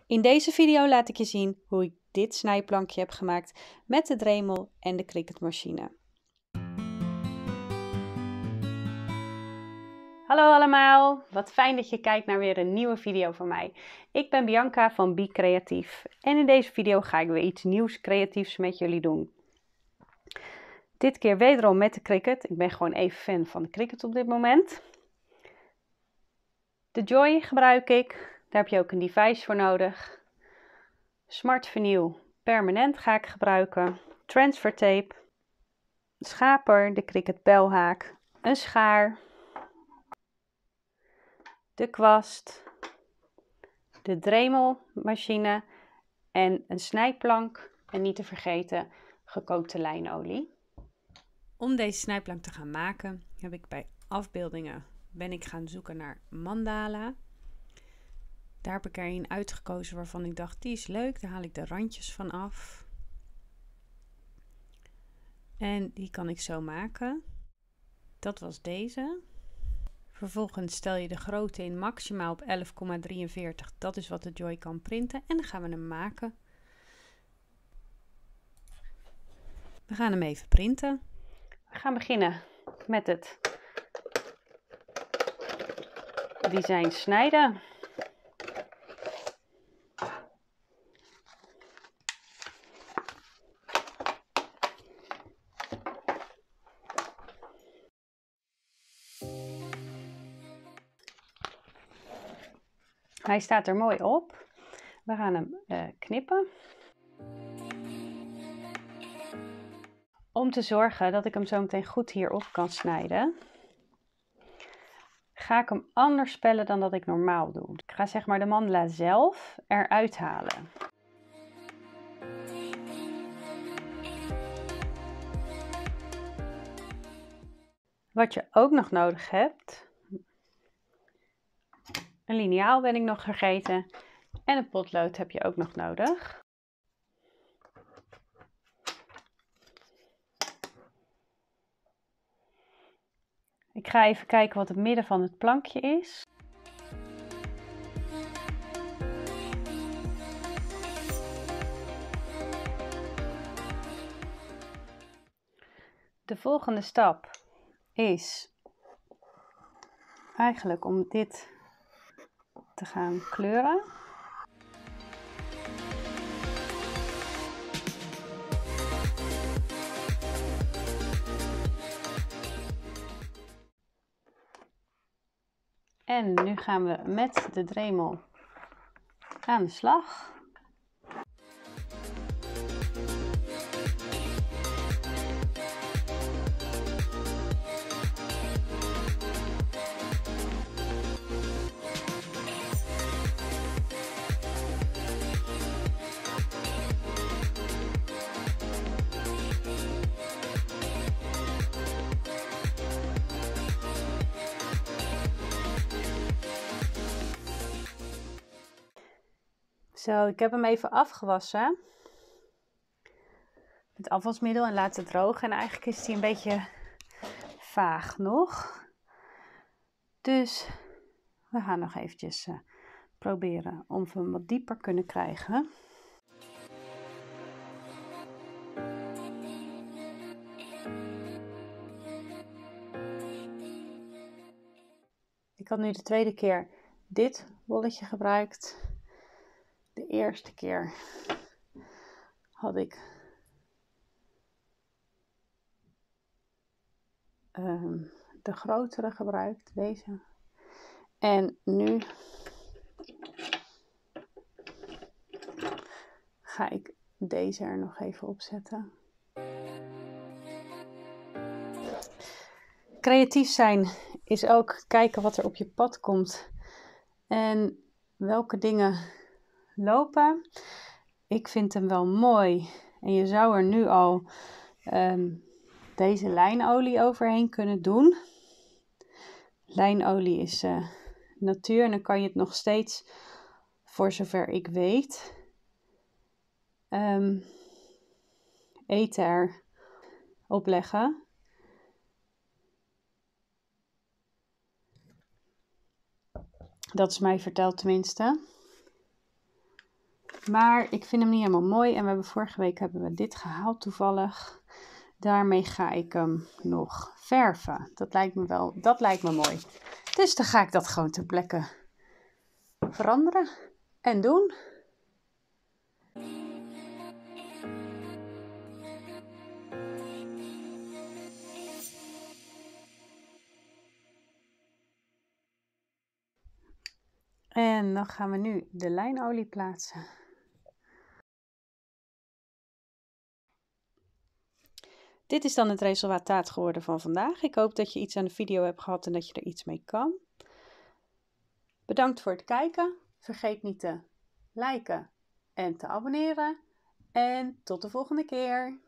In deze video laat ik je zien hoe ik dit snijplankje heb gemaakt met de Dremel en de Cricut-machine. Hallo allemaal, wat fijn dat je kijkt naar weer een nieuwe video van mij. Ik ben Bianca van Be Creatief en in deze video ga ik weer iets nieuws creatiefs met jullie doen. Dit keer wederom met de Cricut. Ik ben gewoon even fan van de Cricut op dit moment. De Joy gebruik ik, daar heb je ook een device voor nodig. Smart Vinyl permanent ga ik gebruiken. Transfer tape, schaper, de Cricut belhaak, een schaar, de kwast, de Dremelmachine en een snijplank en niet te vergeten gekookte lijnolie. Om deze snijplank te gaan maken heb ik bij afbeeldingen gaan zoeken naar mandala. Daar heb ik er een uitgekozen waarvan ik dacht die is leuk, daar haal ik de randjes van af. En die kan ik zo maken. Dat was deze. Vervolgens stel je de grootte in maximaal op 11,43. Dat is wat de Joy kan printen. En dan gaan we hem maken. We gaan hem even printen. We gaan beginnen met het design snijden. Hij staat er mooi op. We gaan hem knippen. Om te zorgen dat ik hem zo meteen goed hierop kan snijden, ga ik hem anders spellen dan dat ik normaal doe. Ik ga zeg maar de mandala zelf eruit halen. Wat je ook nog nodig hebt, een liniaal ben ik nog vergeten en een potlood heb je ook nog nodig. Ik ga even kijken wat het midden van het plankje is. De volgende stap is eigenlijk om dit te gaan kleuren. En nu gaan we met de Dremel aan de slag. Zo, ik heb hem even afgewassen met afwasmiddel en laten drogen. En eigenlijk is hij een beetje vaag nog. Dus we gaan nog eventjes proberen of we hem wat dieper kunnen krijgen. Ik had nu de tweede keer dit bolletje gebruikt. De eerste keer had ik de grotere gebruikt, deze. En nu ga ik deze er nog even op zetten. Creatief zijn is ook kijken wat er op je pad komt en welke dingen lopen. Ik vind hem wel mooi en je zou er nu al deze lijnolie overheen kunnen doen. Lijnolie is natuur en dan kan je het nog steeds, voor zover ik weet, eten erop leggen. Dat is mij verteld tenminste. Maar ik vind hem niet helemaal mooi. En vorige week hebben we dit gehaald toevallig. Daarmee ga ik hem nog verven. Dat lijkt me mooi. Dus dan ga ik dat gewoon ter plekke veranderen en doen. En dan gaan we nu de lijnolie plaatsen. Dit is dan het resultaat geworden van vandaag. Ik hoop dat je iets aan de video hebt gehad en dat je er iets mee kan. Bedankt voor het kijken. Vergeet niet te liken en te abonneren. En tot de volgende keer.